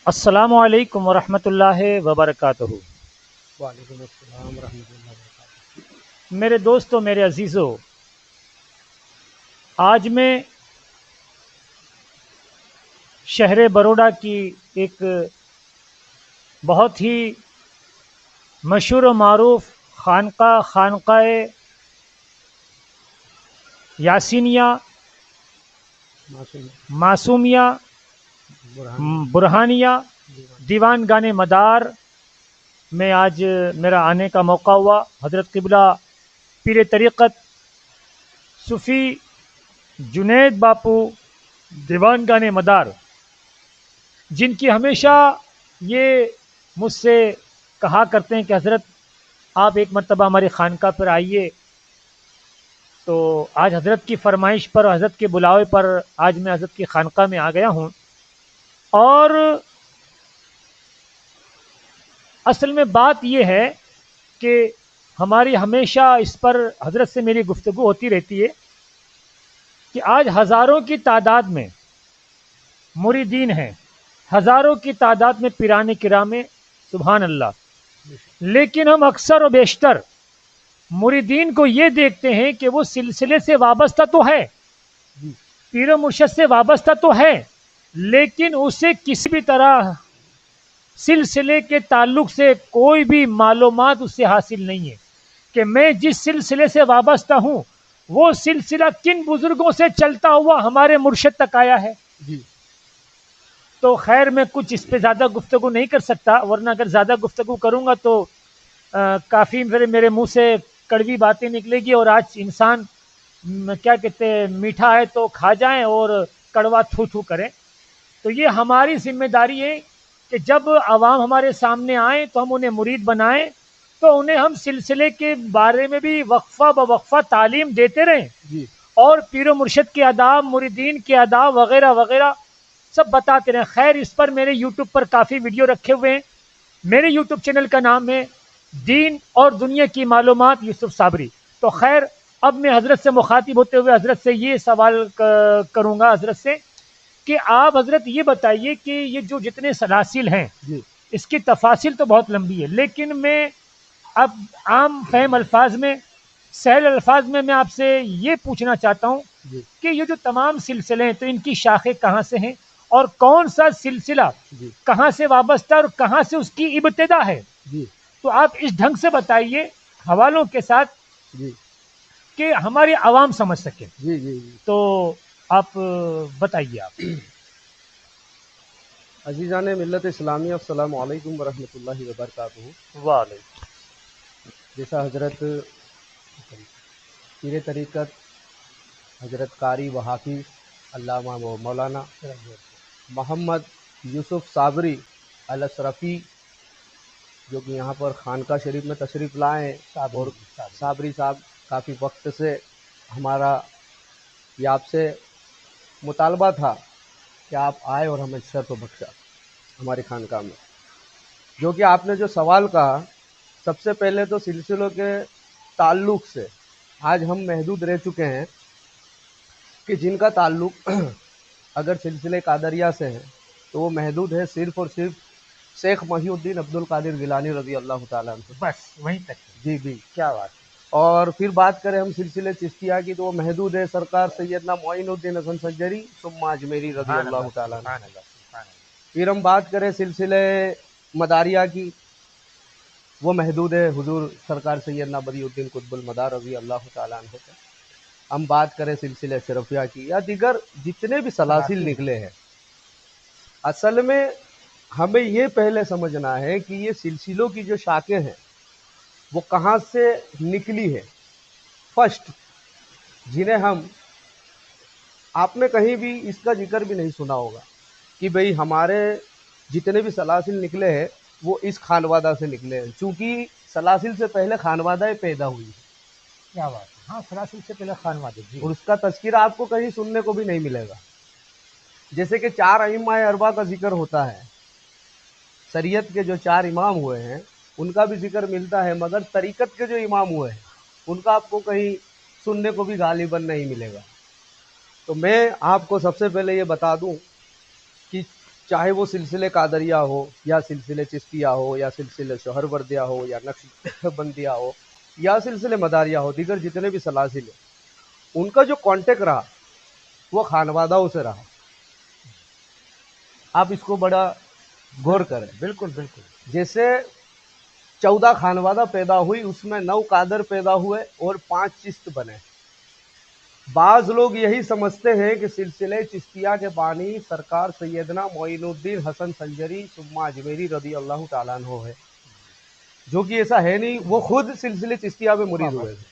السلام علیکم ورحمۃ اللہ وبرکاتہ۔ وعلیکم السلام ورحمۃ اللہ وبرکاتہ۔ میرے دوستو، میرے عزیزو، آج میں شہر بروڈا کی ایک بہت ہی مشہور و معروف خانقاہ یاسینیہ معصوم معصومیہ برہان برہانیہ دیوان دیوان گانے مدار میں آج میرا آنے کا موقع ہوا۔ حضرت قبلہ پیر طریقت صوفی جنید باپو دیوان گانے مدار، جن کی ہمیشہ یہ مجھ سے کہا کرتے ہیں کہ حضرت آپ ایک مرتبہ ہماری خانقاہ پر آئیے، تو آج حضرت کی فرمائش پر، حضرت کے بلاوے پر آج میں حضرت کی خانقاہ میں آ گیا ہوں۔ اور اصل میں بات یہ ہے کہ ہماری ہمیشہ اس پر حضرت سے میری گفتگو ہوتی رہتی ہے کہ آج ہزاروں کی تعداد میں مریدین ہیں، ہزاروں کی تعداد میں پیران کرام، سبحان اللہ، لیکن ہم اکثر و بیشتر مریدین کو یہ دیکھتے ہیں کہ وہ سلسلے سے وابستہ تو ہے، جی پیر و مرشد سے وابستہ تو ہے، لیکن اسے کسی بھی طرح سلسلے کے تعلق سے کوئی بھی معلومات اس سے حاصل نہیں ہے کہ میں جس سلسلے سے وابستہ ہوں وہ سلسلہ کن بزرگوں سے چلتا ہوا ہمارے مرشد تک آیا ہے۔ جی تو خیر، میں کچھ اس پہ زیادہ گفتگو نہیں کر سکتا، ورنہ اگر زیادہ گفتگو کروں گا تو کافی میرے منہ سے کڑوی باتیں نکلے گی، اور آج انسان کیا کہتے ہیں، میٹھا ہے تو کھا جائیں اور کڑوا تھو تھو کریں۔ تو یہ ہماری ذمہ داری ہے کہ جب عوام ہمارے سامنے آئیں تو ہم انہیں مرید بنائیں، تو انہیں ہم سلسلے کے بارے میں بھی وقفہ بوقفہ تعلیم دیتے رہیں، جی اور پیر و مرشد کے آداب، مریدین کے آداب وغیرہ وغیرہ سب بتاتے رہیں۔ خیر، اس پر میرے یوٹیوب پر کافی ویڈیو رکھے ہوئے ہیں۔ میرے یوٹیوب چینل کا نام ہے دین اور دنیا کی معلومات یوسف صابری۔ تو خیر، اب میں حضرت سے مخاطب ہوتے ہوئے حضرت سے یہ سوال کروں گا حضرت سے کہ آپ حضرت یہ بتائیے کہ یہ جو جتنے سلاسل ہیں، جی اس کی تفاصیل تو بہت لمبی ہے، لیکن میں اب عام فہم الفاظ میں، سہل الفاظ میں آپ سے یہ پوچھنا چاہتا ہوں جی کہ یہ جو تمام سلسلے ہیں تو ان کی شاخیں کہاں سے ہیں، اور کون سا سلسلہ جی کہاں سے وابستہ اور کہاں سے اس کی ابتدا ہے؟ جی تو آپ اس ڈھنگ سے بتائیے حوالوں کے ساتھ جی کہ ہماری عوام سمجھ سکے۔ جی جی جی تو آپ بتائیے آپ۔ عزیزان ملت اسلامیہ، السلام علیکم ورحمۃ اللہ وبرکاتہ۔ وعلیکم جیسا حضرت پیر طریقت حضرت قاری و حافظ علامہ و مولانا محمد یوسف صابری الاشرفی، جو کہ یہاں پر خانقاہ شریف میں تشریف لائے ہیں، اور صابری صاحب کافی وقت سے ہمارا یہ آپ سے مطالبہ تھا کہ آپ آئے اور ہمیں شرف و بخشا ہماری خانقاہ میں۔ جو کہ آپ نے جو سوال کہا، سب سے پہلے تو سلسلوں کے تعلق سے آج ہم محدود رہ چکے ہیں کہ جن کا تعلق اگر سلسلے قادریہ سے ہے تو وہ محدود ہے صرف اور صرف شیخ محی الدین عبد القادر گیلانی رضی اللہ تعالیٰ عنہ۔ بس وہیں تک۔ جی جی۔ کیا بات ہے۔ اور پھر بات کریں ہم سلسلے چشتیہ کی تو وہ محدود ہے سرکار سیدنا معین الدین حسن سنجری ثم اجمیری رضی سبحان اللہ تعالیٰ عنہ۔ سبحان اللہ، سبحان اللہ۔ پھر ہم بات کریں سلسلے مداریہ کی، وہ محدود ہے حضور سرکار سیدنا بدیع الدین قطب المدار رضی اللہ تعالیٰ عنہ کا۔ ہم بات کریں سلسلے شرفیہ کی یا دیگر جتنے بھی سلاسل نکلے ہیں، اصل میں ہمیں یہ پہلے سمجھنا ہے کہ یہ سلسلوں کی جو شاخیں ہیں وہ کہاں سے نکلی ہے۔ فرسٹ، جنہیں ہم، آپ نے کہیں بھی اس کا ذکر بھی نہیں سنا ہوگا کہ بھئی ہمارے جتنے بھی سلاسل نکلے ہیں وہ اس خانوادہ سے نکلے ہیں، چونکہ سلاسل سے پہلے خانوادہ پیدا ہوئی ہے، کیا بات ہے۔ ہاں، سلاسل سے پہلے خانوادے، جی۔ اور اس کا تذکرہ آپ کو کہیں سننے کو بھی نہیں ملے گا۔ جیسے کہ 4 ائمہ اربعہ کا ذکر ہوتا ہے، شریعت کے جو 4 امام ہوئے ہیں ان کا بھی ذکر ملتا ہے، مگر طریقت کے جو امام ہوئے ہیں ان کا آپ کو کہیں سننے کو بھی غالباً نہیں ملے گا۔ تو میں آپ کو سب سے پہلے یہ بتا دوں کہ چاہے وہ سلسلے قادریہ ہو یا سلسلے چشتیہ ہو یا سلسلے شوہر وردیہ ہو یا نقش بندیہ ہو یا سلسلے مداریہ ہو، دیگر جتنے بھی سلاسل ہیں، ان کا جو کانٹیکٹ رہا وہ خانوادہوں سے رہا۔ آپ اس کو بڑا غور کریں۔ بالکل بالکل جیسے 14 خانوادہ پیدا ہوئی، اس میں 9 قادر پیدا ہوئے اور 5 چشت بنے۔ بعض لوگ یہی سمجھتے ہیں کہ سلسلے چشتیہ کے بانی سرکار سیدنا معین الدین حسن سنجری ثم اجمیری رضی اللہ تعالیٰ عنہ ہے، جو کہ ایسا ہے نہیں، وہ خود سلسلے چشتیہ میں مرید ہوئے تھے۔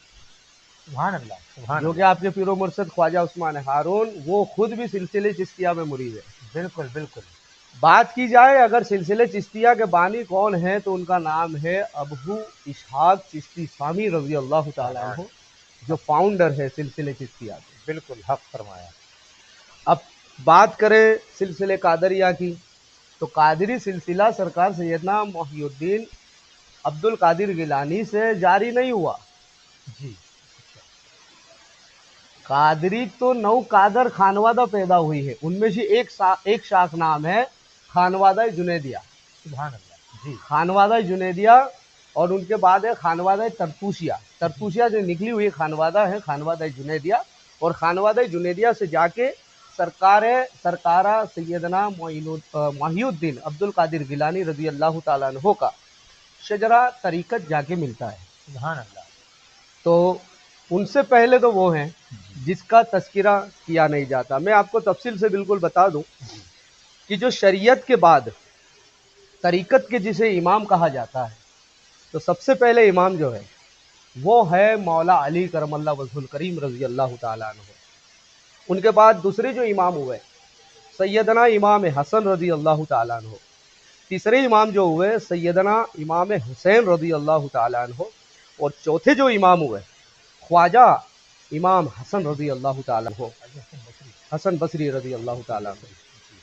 سبحان اللہ سبحان جو کہ آپ کے پیر و مرشد خواجہ عثمان ہارون، وہ خود بھی سلسلے چشتیہ میں مرید ہے۔ بالکل بالکل بات کی جائے اگر سلسلے چشتیہ کے بانی کون ہیں تو ان کا نام ہے ابو اسحاق چشتی ثانی رضی اللہ تعالیٰ عنہ، جو فاؤنڈر ہے سلسلے چشتیہ کے۔ بالکل حق فرمایا۔ اب بات کریں سلسلے قادریہ کی تو قادری سلسلہ سرکار سیدنا محی الدین عبد القادر گیلانی سے جاری نہیں ہوا۔ جی قادری تو 9 قادر خانوادہ پیدا ہوئی ہے، ان میں سے ایک شاخ نام ہے خانوادہ جنیدیہ۔ سبحان اللہ جی خانوادہ جنیدیہ، اور ان کے بعد ہے خانوادہ ترتوشیہ۔ ترتوشیہ جو نکلی ہوئی خانوادہ ہے خانوادہ جنیدیہ، اور خانوادہ جنیدیہ سے جا کے سرکارہ سیدنا محی الدین عبد القادر گیلانی رضی اللہ تعالیٰ عنہ کا شجرہ طریقت جا کے ملتا ہے۔ سبحان اللہ۔ تو ان سے پہلے تو وہ ہیں جس کا تذکرہ کیا نہیں جاتا۔ میں آپ کو تفصیل سے بالکل بتا دوں کہ جو شریعت کے بعد طریقت کے جسے امام کہا جاتا ہے، تو سب سے پہلے امام جو ہے وہ ہے مولا علی کرم اللہ وجہ الکریم رضی اللہ تعالیٰ عنہ۔ ان کے بعد دوسرے جو امام ہوئے سیدنا امام حسن رضی اللہ تعالیٰ عنہ، تیسرے امام جو ہوئے سیدنا امام حسین رضی اللہ تعالیٰ عنہ، اور چوتھے جو امام ہوئے خواجہ امام حسن رضی اللہ تعالیٰ عنہ، حسن بصری رضی اللہ تعالیٰ عنہ۔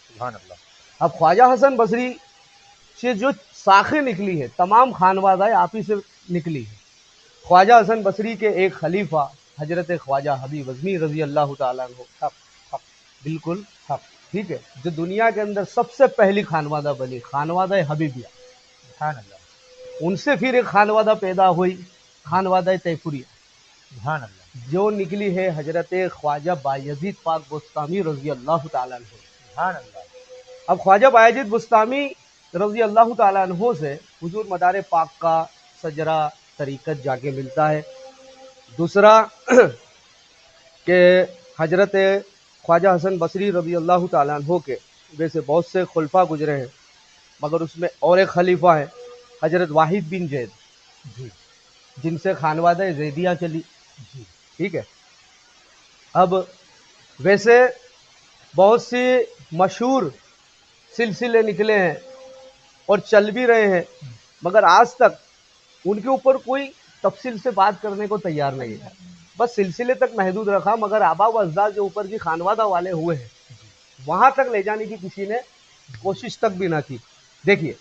سبحان اللہ۔ اب خواجہ حسن بصری سے جو ساخیں نکلی ہے تمام خانوادہ آپ ہی سے نکلی ہے۔ خواجہ حسن بصری کے ایک خلیفہ حضرت خواجہ حبیب اعظمی رضی اللہ تعالیٰ عنہ، بالکل ٹھیک ہے، جو دنیا کے اندر سب سے پہلی خانوادہ بنی خانوادہ حبیبیہ۔ سبحان اللہ ان سے پھر ایک خانوادہ پیدا ہوئی خانوادہ تیفوریہ، سبحان اللہ جو نکلی ہے حضرت خواجہ بایزید پاک بستامی رضی اللہ تعالیٰ عنہ۔ سبحان اللہ۔ اب خواجہ بایزید بستامی رضی اللہ تعالیٰ عنہ سے حضور مدار پاک کا شجرہ طریقت جا کے ملتا ہے۔ دوسرا کہ حضرت خواجہ حسن بصری رضی اللہ تعالیٰ عنہ کے ویسے بہت سے خلفاء گزرے ہیں، مگر اس میں اور ایک خلیفہ ہے حضرت واحد بن زید، جی جن سے خانوادہ زیدیہ چلی۔ جی ٹھیک ہے، اب ویسے بہت سی مشہور سلسلے نکلے ہیں اور چل بھی رہے ہیں، مگر آج تک ان کے اوپر کوئی تفصیل سے بات کرنے کو تیار نہیں ہے، بس سلسلے تک محدود رکھا، مگر آبا و اجداد جو اوپر کی خانوادہ والے ہوئے ہیں وہاں تک لے جانے کی کسی نے کوشش تک بھی نہ کی۔ دیکھیے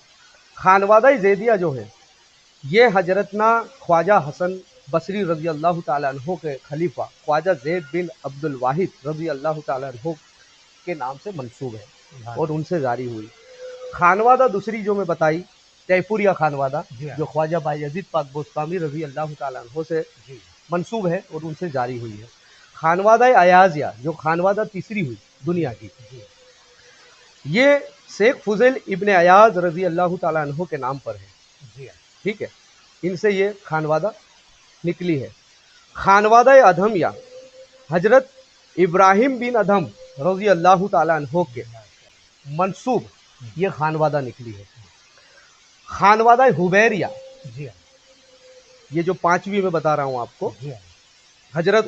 خانوادہ زیدیہ جو ہے یہ حضرتنا خواجہ حسن بصری رضی اللہ تعالیٰ عنہ کے خلیفہ خواجہ زید بن عبد الواحد رضی اللہ تعالیٰ عنہ کے نام سے منسوب ہے اور ان سے جاری ہوئی۔ خانوادہ دوسری جو میں بتائی تیفوریہ خانوادہ، جو خواجہ بایزید پاک بستامی رضی اللہ تعالیٰ عنہ سے منسوب ہے اور ان سے جاری ہوئی ہے۔ خانوادہ ایازیہ جو خانوادہ تیسری ہوئی دنیا کی، یہ شیخ فضیل ابن ایاز رضی اللہ تعالیٰ عنہ کے نام پر ہے۔ ٹھیک ہے، ان سے یہ خانوادہ نکلی ہے۔ خانوادہ ادھمیہ حضرت ابراہیم بن ادھم رضی اللہ تعالیٰ عنہ کے منسوب یہ خانوادہ نکلی ہے۔ خانوادہ حبیریہ یہ جو پانچویں میں بتا رہا ہوں آپ کو، حضرت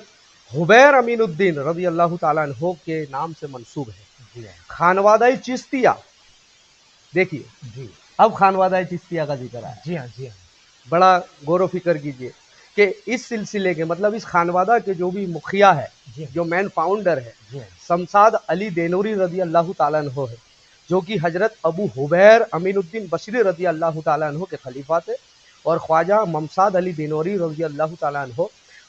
حبیر امین الدین رضی اللہ تعالیٰ عنہ کے نام سے منسوب ہے۔ خانوادہ چشتیہ، دیکھیے اب خانوادہ چشتیہ کا ذکر ہے، جی ہاں جی ہاں بڑا غور و فکر کیجئے کہ اس سلسلے کے مطلب اس خانوادہ کے جو بھی مکھیا ہے، جو مین فاؤنڈر ہے، شمشاد علی دینوری رضی اللہ تعالیٰ عنہ ہے، جو کہ حضرت ابو حبیر امین الدین بصری رضی اللہ تعالیٰ عنہ کے خلیفہ تھے، اور خواجہ ممشاد علی دینوری رضی اللہ تعالیٰ عنہ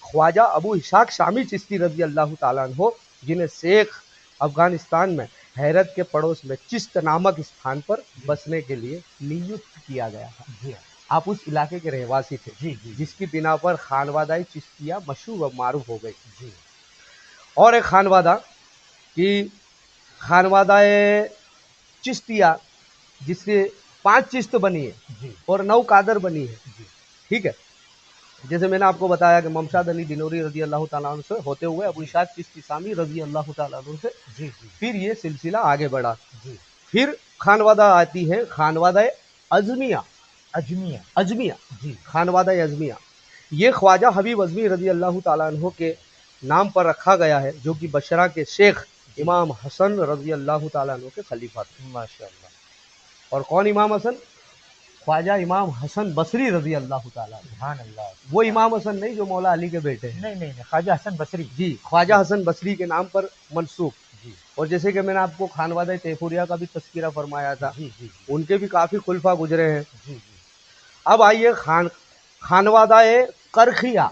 خواجہ ابو اسحاق شامی چشتی رضی اللہ تعالیٰ عنہ، جنہیں شیخ افغانستان میں حیرت کے پڑوس میں چست نامک استھان پر بسنے کے لیے نیت کیا گیا تھا. جی آپ اس علاقے کے رہواسی تھے جی جی جس کی بنا پر خانوادہ چشتیہ مشہور و معروف ہو گئی. جی اور ایک خانوادہ کی خانوادہ چشتیہ جس سے 5 چشت بنی ہے جی اور 9 قادر بنی ہے. جی ٹھیک ہے. جیسے میں نے آپ کو بتایا کہ ممشاد علی دینوری رضی اللہ تعالیٰ عنہ سے ہوتے ہوئے ابو اشاق چشتی سامی رضی اللہ تعالیٰ عنہ سے جی جی پھر یہ سلسلہ آگے بڑھا. جی پھر خانوادہ آتی ہے خانوادہ ازمیہ. اجمیہ. ازمیہ جی خانوادہ ازمیہ یہ خواجہ حبیب ازمی رضی اللہ تعالیٰ عنہ کے نام پر رکھا گیا ہے، جو کہ بشرا کے شیخ امام حسن رضی اللہ تعالیٰ عنہ کے خلیفہ تھے. ماشاء اللہ. اور کون امام حسن؟ خواجہ امام حسن بصری رضی اللہ تعالیٰ عنہ. سبحان اللہ. وہ امام حسن نہیں جو مولا علی کے بیٹے ہیں. نہیں نہیں نہیں، خواجہ حسن بصری. جی خواجہ حسن بصری کے نام پر منسوب. جی اور جیسے کہ میں نے آپ کو خانوادہ تیفوریہ کا بھی تذکرہ فرمایا تھا، جی جی ان کے بھی کافی خلفاء گزرے ہیں. جی جی. اب آئیے خانوادہ کرخیہ.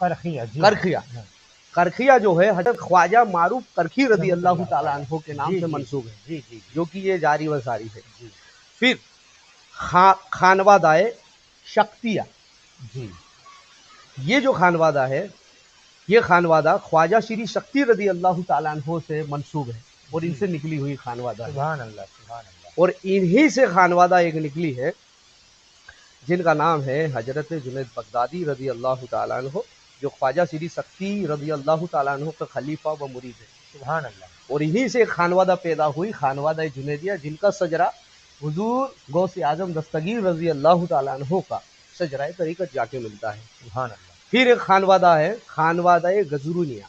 کرخیہ. جی کرخیہ ہاں. کرخیہ جو ہے حضرت خواجہ معروف کرخی رضی اللہ تعالیٰ عنہ کے نام جی سے جی منسوب ہے، جی جی جو کہ یہ جاری و ساری ہے. جی پھر خانوادہ شکتیہ. جی یہ جو خانوادہ ہے یہ خانوادہ خواجہ شری شکتی رضی اللہ تعالیٰ عنہ سے منسوب ہے اور ان سے نکلی ہوئی خانوادہ ہے. سبحان اللہ. سبحان اللہ. اور انہی سے خانوادہ ایک نکلی ہے جن کا نام ہے حضرت جنید بغدادی رضی اللہ تعالیٰ عنہ، جو خواجہ شری شکتی رضی اللہ تعالیٰ عنہ کا خلیفہ و مرید ہے. سبحان اللہ. اور انہی سے خانوادہ پیدا ہوئی خانوادہ جنیدیہ، جن کا شجرہ حضور غوث اعظم دستگیر رضی اللہ تعالیٰ عنہ کا شجرہ طریقت جا کے ملتا ہے. سبحان اللہ. پھر ایک خانوادہ ہے خانوادہ غزرونیہ،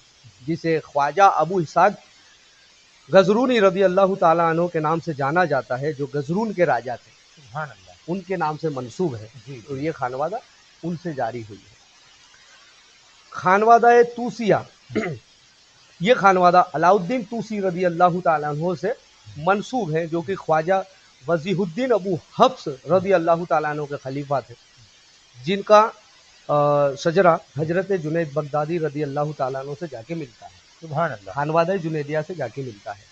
جسے خواجہ ابو اسحاق غزرونی رضی اللہ تعالیٰ عنہ کے نام سے جانا جاتا ہے، جو غزرون کے راجا تھے، سبحان اللہ. ان کے نام سے منسوب ہے. جی تو یہ خانوادہ ان سے جاری ہوئی ہے. خانوادہ توسیہ یہ خانوادہ علاؤالدین توسی رضی اللہ تعالیٰ عنہ سے منسوب ہے، جو کہ خواجہ وضیح الدین ابو حفص رضی اللہ تعالیٰ عنہ کے خلیفہ تھے، جن کا شجرہ حضرت جنید بغدادی رضی اللہ تعالیٰ عنہ سے جا کے ملتا ہے. سبحان اللہ. خانوادہ جنیدیہ سے جا کے ملتا ہے.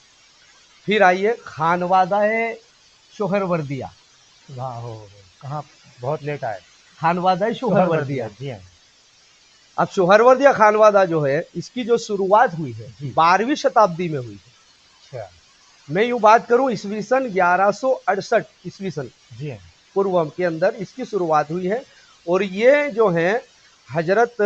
پھر آئیے خانوادہ شوہروردیہ. ہاں ہو کہاں بہت لیٹ آئے. خانوادہ شوہروردیہ. جی ہاں. اب شوہروردیہ خانوادہ جو ہے اس کی جو شروعات ہوئی ہے جی. 12ویں شتابدی میں ہوئی ہے. اچھا. میں یوں بات کروں عیسوی سن 1168 عیسوی سن جی ہاں. پوروم کے اندر اس کی شروعات ہوئی ہے. اور یہ جو ہیں حضرت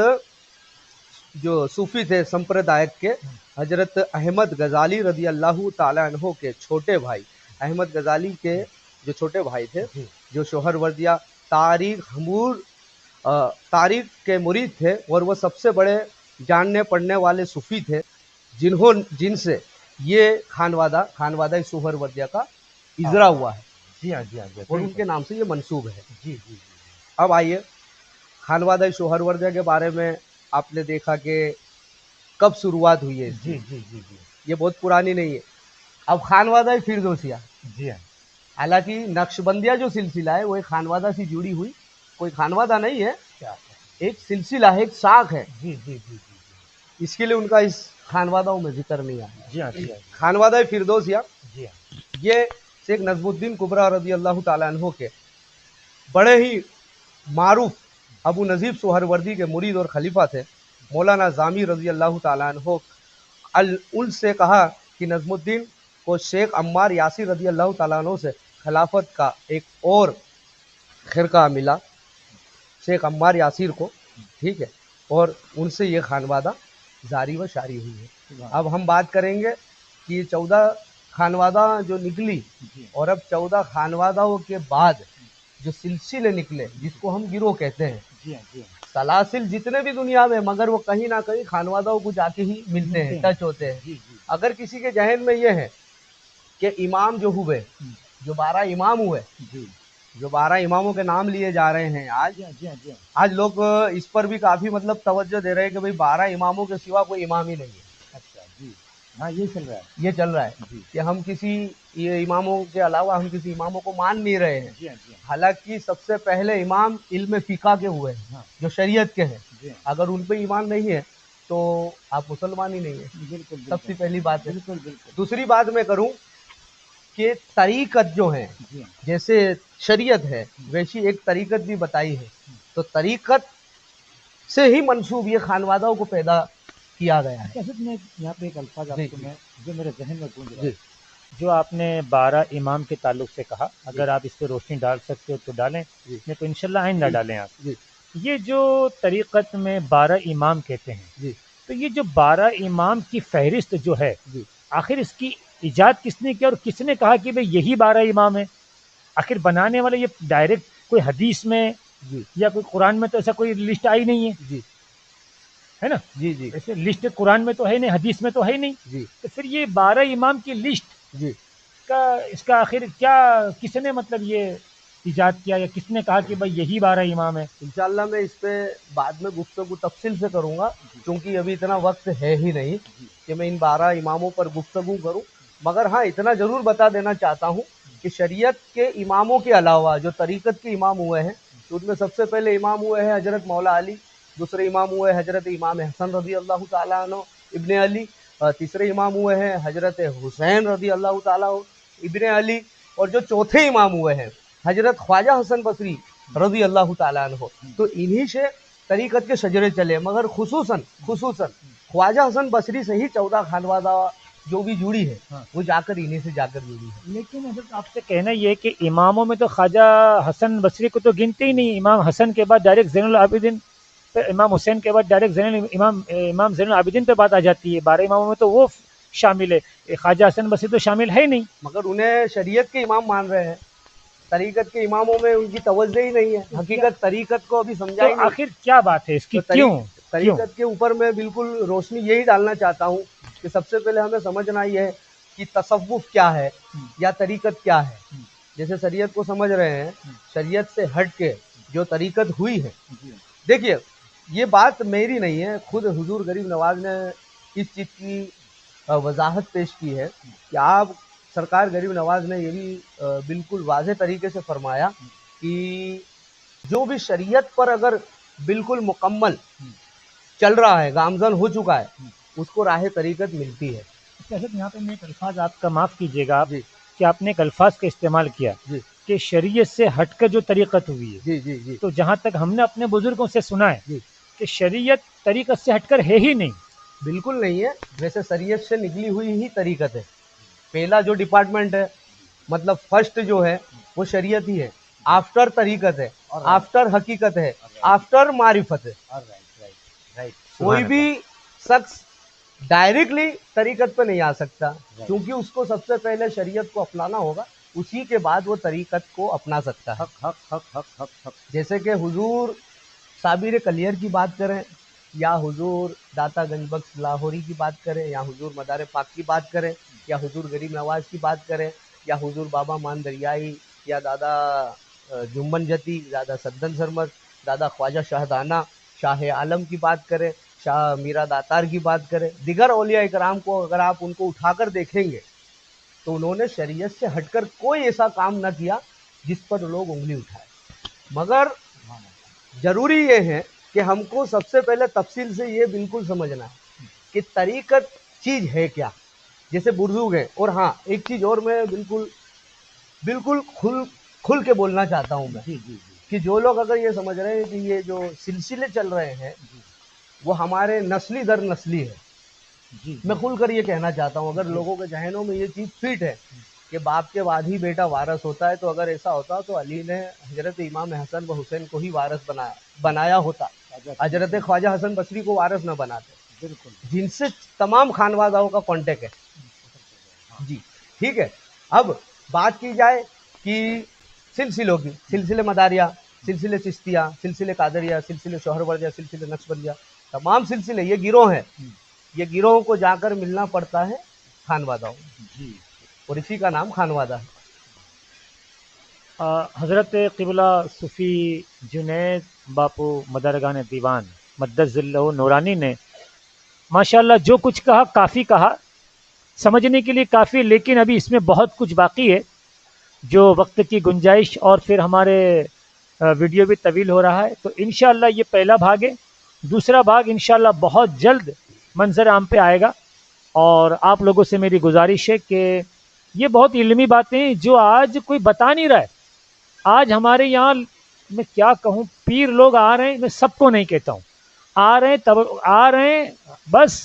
جو صوفی تھے سمپردائک کے، حضرت احمد غزالی رضی اللہ تعالیٰ عنہ کے چھوٹے بھائی، احمد غزالی کے جو چھوٹے بھائی تھے، جی جو شوہروردیہ تاریخ کے مرید تھے، اور وہ سب سے بڑے جاننے پڑھنے والے صوفی تھے، جن سے یہ خانوادہ شوہروردیہ کا اجرا ہوا ہے. جی ہاں. جی ہاں. اور ان کے نام سے یہ منسوب ہے. جی جی. اب آئیے خانوادہ شوہروردیہ کے بارے میں آپ نے دیکھا کہ کب شروعات ہوئی ہے اس کی. جی جی جی جی. یہ بہت پرانی نہیں ہے. اب خانوادہ فردوسیہ، جی ہاں. حالانکہ نقشبندیہ جو سلسلہ ہے وہ ایک خانوادہ سے جڑی ہوئی کوئی خانوادہ نہیں ہے، کیا. ایک سلسلہ ہے، ایک ساکھ ہے. جی جی جی جی. اس کے لیے ان کا اس خانوادہوں میں ذکر نہیں آیا. جی ہاں. جی ہاں. خانوادہ فردوسیہ جی ہاں. یہ شیخ نظم الدین کبریٰ رضی اللہ تعالیٰ عنہ کے بڑے ہی معروف ابو نجیب سہروردی کے مرید اور خلیفہ تھے. مولانا ظامی رضی اللہ تعالیٰ عنہ ان سے کہا کہ نظم الدین کو شیخ عمار یاسر رضی اللہ تعالیٰ عنہ سے خلافت کا ایک اور خرقہ ملا، شیخ عمار یاسر کو. ٹھیک ہے. اور ان سے یہ خانوادہ جاری و شاری ہوئی ہے. اب ہم بات کریں گے کہ یہ 14 خانوادہ جو نکلی، اور اب 14 خانوادہوں کے بعد جو سلسلے نکلے جس کو ہم گروہ کہتے ہیں، جی ہاں. جی ہاں. سلاسل جتنے بھی دنیا میں، مگر وہ کہیں نہ کہیں خانوادہوں کو جا کے ہی ملتے ہیں، ٹچ ہوتے ہیں. جی جی. اگر کسی کے ذہن میں یہ ہے کہ امام جو ہوئے، جو 12 امام ہوئے، جی. جو 12 اماموں کے نام لیے جا رہے ہیں آج، جی ہاں. جی ہاں. جی ہاں. آج لوگ اس پر بھی کافی توجہ دے رہے ہیں کہ بھئی 12 اماموں کے سوا کوئی امام ہی نہیں ہے. اچھا. جی ہاں. یہ چل رہا ہے. یہ چل رہا ہے جی. کہ ہم کسی یہ اماموں کے علاوہ ہم کسی اماموں کو مان نہیں رہے ہیں. جی ہاں. جی ہاں. حالانکہ سب سے پہلے امام علم فقہ کے ہوئے ہیں، ہاں. جو شریعت کے ہیں. جی ہاں. اگر ان پہ ایمان نہیں ہے تو آپ مسلمان ہی نہیں ہیں. بالکل. سب سے پہلی بات ہے. بالکل بالکل. دوسری بات میں کروں کہ طریقت جو ہیں جی جیسے شریعت ہے ویسی ایک طریقت بھی بتائی ہے، تو طریقت سے ہی منسوب یہ خانوادوں کو پیدا کیا گیا ہے۔ حضرت میں یہاں پہ ایک الفاظ آپ جی کو میں جو میرے ذہن میں گونج رہا جی ہے، جو آپ نے 12 امام کے تعلق سے کہا، اگر آپ اس پہ روشنی ڈال سکتے ہو تو ڈالیں، جی نہیں تو انشاءاللہ آئندہ ڈالیں آپ۔ جی یہ جو طریقت میں 12 امام کہتے ہیں، جی تو یہ جو 12 امام کی فہرست جو ہے، جی آخر اس کی ایجاد کس نے کیا اور کس نے کہا کہ بھئی یہی 12 امام ہیں؟ آخر بنانے والے یہ ڈائریکٹ کوئی حدیث میں جی یا کوئی قرآن میں تو ایسا کوئی لسٹ آئی نہیں ہے، جی ہے نا؟ جی جی ایسے لسٹ قرآن میں تو ہے نہیں، حدیث میں تو ہے نہیں، جی تو پھر یہ 12 امام کی لسٹ جی کا اس کا آخر کیا، کس نے مطلب یہ ایجاد کیا یا کس نے کہا کہ بھئی یہی 12 امام ہے؟ انشاءاللہ میں اس پہ بعد میں گفتگو تفصیل سے کروں گا، کیونکہ ابھی اتنا وقت ہے ہی نہیں کہ میں ان 12 اماموں پر گفتگو کروں، مگر ہاں اتنا ضرور بتا دینا چاہتا ہوں کہ شریعت کے اماموں کے علاوہ جو طریقت کے امام ہوئے ہیں، تو ان میں سب سے پہلے امام ہوئے ہیں حضرت مولا علی، دوسرے امام ہوئے حضرت امام حسن رضی اللہ تعالیٰ عنہ ابن علی، تیسرے امام ہوئے ہیں حضرت حسین رضی اللہ تعالیٰ ابن علی، اور جو چوتھے امام ہوئے ہیں حضرت خواجہ حسن بصری رضی اللہ تعالیٰ عنہ، تو انہی سے طریقت کے شجرے چلے، مگر خصوصاً خواجہ حسن بصری سے ہی 14 خانوادہ جو بھی جڑی ہے وہ جا کر انہی سے جا کر جڑی ہے۔ لیکن حضرت آپ سے کہنا یہ ہے کہ اماموں میں تو خواجہ حسن بصری کو تو گنتے ہی نہیں، امام حسن کے بعد ڈائریکٹ زین العابدین پہ، امام حسین کے بعد ڈائریکٹ امام زین العابدین پہ بات آ جاتی ہے، 12 اماموں میں تو وہ شامل ہے، خواجہ حسن بصری تو شامل ہے ہی نہیں۔ مگر انہیں شریعت کے امام مان رہے ہیں، طریقت کے اماموں میں ان کی توجہ ہی نہیں ہے، حقیقت طریقت کو ابھی سمجھا تو ہی نہیں۔ آخر کیا بات ہے اس کی، تو کیوں طریقت کے اوپر میں بالکل روشنی یہی ڈالنا چاہتا ہوں کہ سب سے پہلے ہمیں سمجھنا یہ ہے کہ تصوف کیا ہے یا طریقت کیا ہے۔ جیسے شریعت کو سمجھ رہے ہیں، شریعت سے ہٹ کے جو طریقت ہوئی ہے، دیکھیے یہ بات میری نہیں ہے، خود حضور غریب نواز نے اس چیز کی وضاحت پیش کی ہے کہ آپ سرکار غریب نواز نے یہ بھی بالکل واضح طریقے سے فرمایا کہ جو بھی شریعت پر اگر بالکل مکمل چل رہا ہے، گامزن ہو چکا ہے، اس کو راہ طریقت ملتی ہے۔ حضرت یہاں پہ میں ایک الفاظ آپ کا معاف کیجیے گا جی کہ آپ نے ایک الفاظ کا استعمال کیا جی کہ شریعت سے ہٹ کر جو طریقت ہوئی ہے، جی جی جی تو جہاں تک ہم نے اپنے بزرگوں سے سنا ہے جی کہ شریعت طریقت سے ہٹ کر ہے ہی نہیں۔ بالکل نہیں ہے، ویسے شریعت سے نکلی ہوئی ہی طریقت ہے۔ پہلا جو ڈپارٹمنٹ ہے، مطلب فرسٹ جو ہے وہ شریعت ہی ہے، آفٹر طریقت ہے، آفٹر حقیقت ہے، آفٹر معرفت ہے۔ کوئی بھی شخص ڈائریکٹلی طریقت پہ نہیں آ سکتا، کیونکہ اس کو سب سے پہلے شریعت کو اپنانا ہوگا، اسی کے بعد وہ طریقت کو اپنا سکتا ہے۔ جیسے کہ حضور صابر کلیر کی بات کریں، یا حضور داتا گنج بخش لاہوری کی بات کریں، یا حضور مدار پاک کی بات کریں، یا حضور غریب نواز کی بات کریں، یا حضور بابا مان دریائی، یا دادا جنبن جتی، دادا سدن سرمد، دادا خواجہ شاہدانہ شاہ عالم کی بات کریں، شاہ میرا داتار کی بات کریں، دیگر اولیاء اکرام کو اگر آپ ان کو اٹھا کر دیکھیں گے تو انہوں نے شریعت سے ہٹ کر کوئی ایسا کام نہ کیا جس پر لوگ انگلی اٹھائے۔ مگر ضروری یہ ہے کہ ہم کو سب سے پہلے تفصیل سے یہ بالکل سمجھنا ہے کہ طریقت چیز ہے کیا، جیسے بزرگ ہیں۔ اور ہاں ایک چیز اور میں بالکل کھل کے بولنا چاہتا ہوں میں، کہ جو لوگ اگر یہ سمجھ رہے ہیں کہ یہ جو سلسلے چل رہے ہیں وہ ہمارے نسلی در نسلی ہے، میں کھل کر یہ کہنا چاہتا ہوں، اگر لوگوں کے ذہنوں میں یہ چیز فٹ ہے کہ باپ کے بعد ہی بیٹا وارث ہوتا ہے، تو اگر ایسا ہوتا تو علی نے حضرت امام حسن و حسین کو ہی وارث بنایا ہوتا، حضرت خواجہ حسن بصری کو وارث نہ بناتے، جن سے تمام خانوادہوں کا کانٹیکٹ ہے۔ جی ٹھیک ہے، اب بات کی جائے کہ سلسلوں کی، سلسلے مداریہ، سلسلے چشتیہ، سلسلے قادریہ، سلسلے شوہر ورجہ، سلسلے نقشبندیہ، تمام سلسلے یہ گروہ ہیں، یہ گروہوں کو جا کر ملنا پڑتا ہے خانوادہوں، اور اسی کا نام خانوادہ ہے۔ حضرت قبلہ صوفی جنید باپو مدرگان دیوان مدد ذلہ نورانی نے ماشاءاللہ جو کچھ کہا کافی کہا، سمجھنے کے لیے کافی، لیکن ابھی اس میں بہت کچھ باقی ہے جو وقت کی گنجائش، اور پھر ہمارے ویڈیو بھی طویل ہو رہا ہے، تو انشاءاللہ یہ پہلا بھاگ ہے، دوسرا بھاگ انشاءاللہ بہت جلد منظر عام پہ آئے گا، اور آپ لوگوں سے میری گزارش ہے کہ یہ بہت علمی باتیں ہیں جو آج کوئی بتا نہیں رہا ہے. آج ہمارے یہاں میں کیا کہوں، پیر لوگ آ رہے ہیں، میں سب کو نہیں کہتا ہوں، آ رہے ہیں بس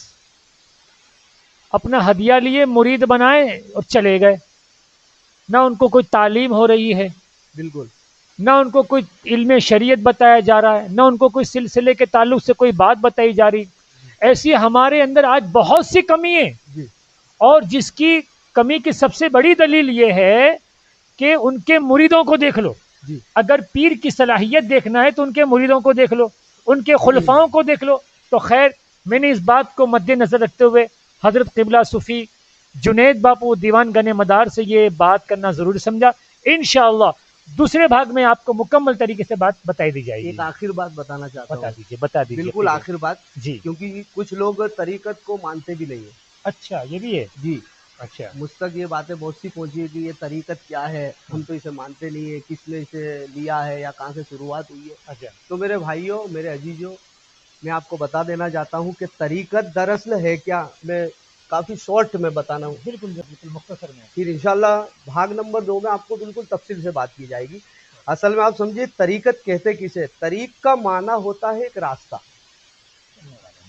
اپنا ہدیہ لیے، مرید بنائے اور چلے گئے. نہ ان کو کوئی تعلیم ہو رہی ہے، بالکل نہ ان کو کوئی علم شریعت بتایا جا رہا ہے، نہ ان کو کوئی سلسلے کے تعلق سے کوئی بات بتائی جا رہی. ایسی ہمارے اندر آج بہت سی کمی ہے، جی اور جس کی کمی کی سب سے بڑی دلیل یہ ہے کہ ان کے مریدوں کو دیکھ لو. جی اگر پیر کی صلاحیت دیکھنا ہے تو ان کے مریدوں کو دیکھ لو، ان کے خلفاؤں کو دیکھ لو. تو خیر، میں نے اس بات کو مد نظر رکھتے ہوئے حضرت قبلہ صوفی جنید باپو دیوان گنے مدار سے یہ بات کرنا ضروری سمجھا. انشاءاللہ دوسرے بھاگ میں آپ کو مکمل طریقے سے بات بتائی دی جائے گی. ایک آخر بات بتانا چاہتا بتا ہوں، دیجیے، بتا دیجیے. بالکل آخر بات، جی. کیونکہ کچھ لوگ طریقت کو مانتے بھی نہیں ہیں. اچھا، یہ بھی ہے. جی، اچھا. مجھ تک یہ باتیں بہت سی پہنچی ہے کہ یہ طریقت کیا ہے، ہم تو اسے مانتے نہیں ہیں، کس نے اسے لیا ہے یا کہاں سے شروعات ہوئی ہے. اچھا. تو میرے بھائیوں، میرے عزیزوں، میں آپ کو بتا دینا چاہتا ہوں کہ طریقت دراصل ہے کیا. میں کافی شارٹ میں بتانا ہوں، بالکل بالکل مختصر میں. پھر انشاءاللہ بھاگ نمبر 2 میں آپ کو بالکل تفصیل سے بات کی جائے گی. اصل میں آپ سمجھیے طریقت کہتے کسے. طریق کا معنی ہوتا ہے ایک راستہ،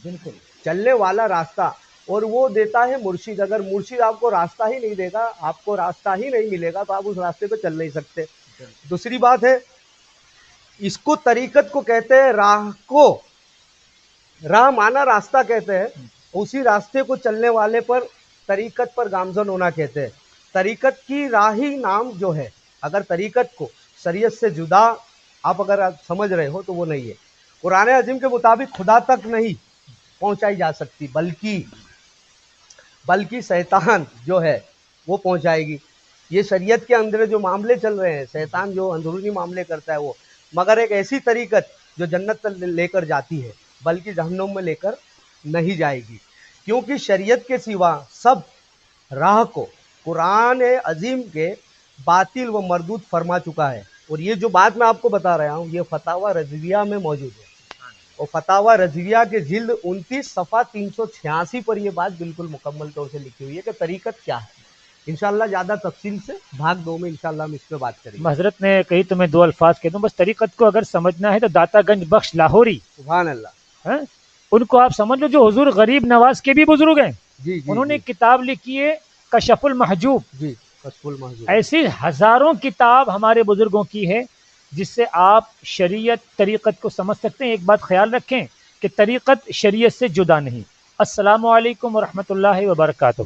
بالکل. چلنے والا راستہ، اور وہ دیتا ہے مرشد. اگر مرشد آپ کو راستہ ہی نہیں دے گا، آپ کو راستہ ہی نہیں ملے گا، تو آپ اس راستے پہ چل نہیں سکتے. دوسری بات ہے، اس کو طریقت کو کہتے ہیں راہ کو، راہ مانا راستہ کہتے ہیں، اسی راستے کو چلنے والے پر طریقت پر گامزن ہونا کہتے ہیں. طریقت کی راہی نام جو ہے، اگر طریقت کو شریعت سے جدا آپ اگر سمجھ رہے ہو تو وہ نہیں ہے. قرآن عظیم کے مطابق خدا تک نہیں پہنچائی جا سکتی، بلکہ شیطان جو ہے وہ پہنچائے گی. یہ شریعت کے اندر جو معاملے چل رہے ہیں، شیطان جو اندرونی معاملے کرتا ہے وہ، مگر ایک ایسی طریقت جو جنت تک لے کر جاتی ہے، بلکہ جہنم میں لے کر نہیں جائے گی. کیونکہ شریعت کے سوا سب راہ کو قرآن عظیم کے باطل و مردود فرما چکا ہے. اور یہ جو بات میں آپ کو بتا رہا ہوں، یہ فتاوی رضویہ میں موجود ہے، اور فتاوی رضویہ کے جلد 29 صفحہ 386 پر یہ بات بالکل مکمل طور سے لکھی ہوئی ہے کہ طریقت کیا ہے. انشاءاللہ زیادہ تفصیل سے بھاگ 2 میں انشاءاللہ ہم اس پہ بات کریں گے. حضرت نے کہی تو میں 2 الفاظ کہہ دوں بس. طریقت کو اگر سمجھنا ہے تو داتا گنج بخش لاہوری، سبحان اللہ، ان کو آپ سمجھ لو، جو حضور غریب نواز کے بھی بزرگ ہیں. جی جی انہوں نے جی کتاب لکھی ہے کشف المحجوب. جی، کشف المحجوب. ایسی ہزاروں کتاب ہمارے بزرگوں کی ہے جس سے آپ شریعت طریقت کو سمجھ سکتے ہیں. ایک بات خیال رکھیں کہ طریقت شریعت سے جدا نہیں. السلام علیکم ورحمۃ اللہ وبرکاتہ.